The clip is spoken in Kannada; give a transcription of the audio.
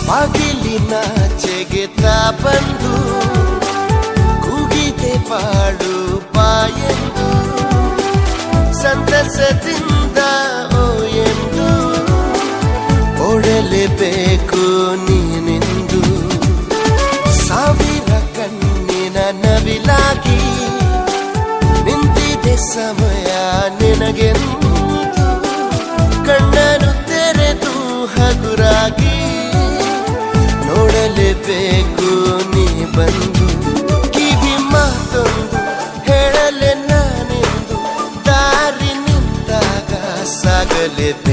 ಬಾಗಿಲಿನಾಚೆಗೆ ಬಂದು ಕೂಗಿದೆ ಬಾಳು ಬಾಯೆಂದು ಸಂತಸದಿಂದ ಓ ಎಂದು ಓಡಲೇಬೇಕು ನೀನೆಂದು ಸಾವಿರ ಕಣ್ಣಿನ ನವಿಲಾಗಿ ನಿಂತಿದೆ ಸಮಯ ನಿನಗೆಂದು ಕಣ್ಣನು ತೆರೆದು ಹಗುರಾಗಿ ನೋಡಲೇಬೇಕು ನೀ ಬಂದು ಕಿವಿ ಮಾತೊಂದು ಹೇಳಲೆ ನಾನೆಂದು ದಾರಿ ನಿಂತಾಗ ಸಾಗಲೇಬೇಕು